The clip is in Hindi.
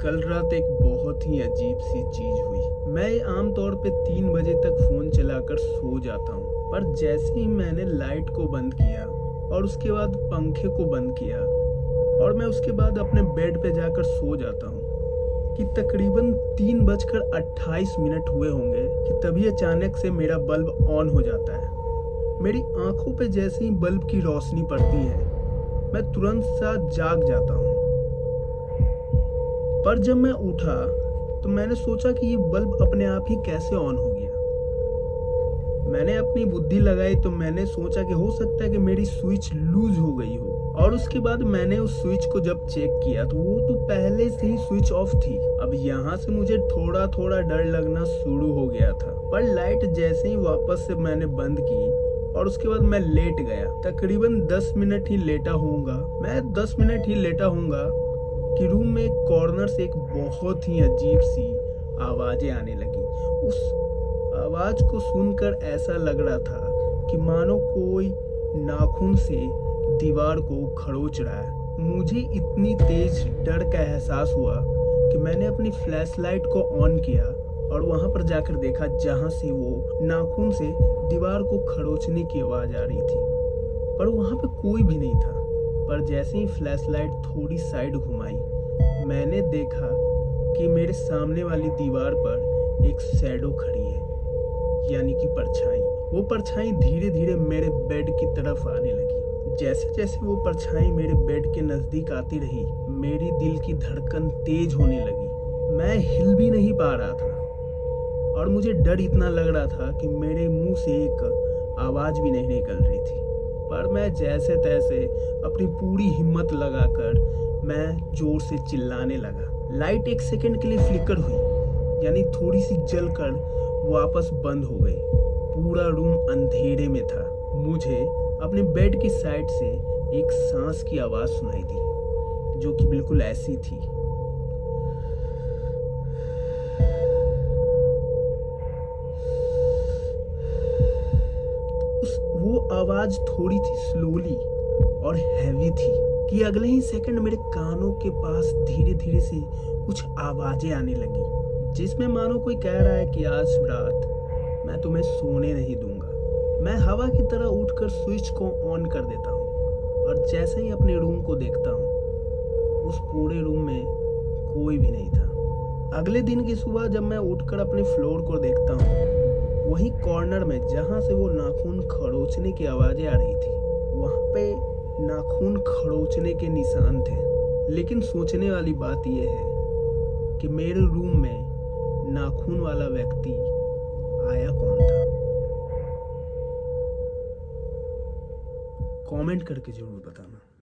कल रात एक बहुत ही अजीब सी चीज हुई। मैं आमतौर पे 3 बजे तक फोन चलाकर सो जाता हूँ, पर जैसे ही मैंने लाइट को बंद किया और उसके बाद पंखे को बंद किया और मैं उसके बाद अपने बेड पे जाकर सो जाता हूँ कि तकरीबन 3:28 हुए होंगे कि तभी अचानक से मेरा बल्ब ऑन हो जाता है। मेरी आंखों पे जैसे ही बल्ब की रोशनी पड़ती है, मैं तुरंत सा जाग जाता हूँ। पर जब मैं उठा तो मैंने सोचा कि ये बल्ब अपने आप ही कैसे ऑन हो गया। मैंने अपनी बुद्धि लगाई तो मैंने सोचा कि हो सकता है कि मेरी स्विच लूज हो गई हो, और उसके बाद मैंने उस स्विच को जब चेक किया तो वो तो पहले से ही स्विच ऑफ थी। अब यहाँ से मुझे थोड़ा थोड़ा डर लगना शुरू हो गया था, पर लाइट जैसे ही वापस से मैंने बंद की और उसके बाद मैं लेट गया। तकरीबन 10 मिनट ही लेटा होऊंगा कि रूम में एक कॉर्नर से एक बहुत ही अजीब सी आवाजें आने लगी। उस आवाज को सुनकर ऐसा लग रहा था कि मानो कोई नाखून से दीवार को खरोच रहा है। मुझे इतनी तेज डर का एहसास हुआ कि मैंने अपनी फ्लैशलाइट को ऑन किया और वहां पर जाकर देखा जहां से वो नाखून से दीवार को खरोचने की आवाज आ रही थी, पर वहां पे कोई भी नहीं था। पर जैसे ही फ्लैशलाइट थोड़ी साइड घुमाई, मैंने देखा कि मेरे सामने वाली दीवार पर एक शैडो खड़ी है, यानी कि परछाई। वो परछाई धीरे धीरे मेरे बेड की तरफ आने लगी। जैसे जैसे वो परछाई मेरे बेड के नजदीक आती रही, मेरी दिल की धड़कन तेज होने लगी। मैं हिल भी नहीं पा रहा था और मुझे डर इतना लग रहा था कि मेरे मुंह से एक आवाज भी नहीं निकल रही थी। पर मैं जैसे तैसे अपनी पूरी हिम्मत लगाकर मैं जोर से चिल्लाने लगा। लाइट 1 सेकंड के लिए फ्लिकर हुई, यानी थोड़ी सी जलकर वापस बंद हो गई। पूरा रूम अंधेरे में था। मुझे अपने बेड की साइड से एक सांस की आवाज सुनाई दी, जो कि बिल्कुल ऐसी थी। वो आवाज थोड़ी सी स्लोली और हैवी थी कि अगले ही सेकंड मेरे कानों के पास धीरे धीरे से कुछ आवाजें आने लगी, जिसमें मानो कोई कह रहा है कि आज रात मैं तुम्हें सोने नहीं दूंगा। मैं हवा की तरह उठकर स्विच को ऑन कर देता हूँ और जैसे ही अपने रूम को देखता हूँ, उस पूरे रूम में कोई भी नहीं था। अगले दिन की सुबह जब मैं उठकर अपने फ्लोर को देखता हूँ, वहीं कॉर्नर में जहां से वो नाखून खरोचने की आवाजें आ रही थी, वहां पे नाखून खरोचने के निशान थे। लेकिन सोचने वाली बात यह है कि मेरे रूम में नाखून वाला व्यक्ति आया कौन था। कमेंट करके जरूर बताना।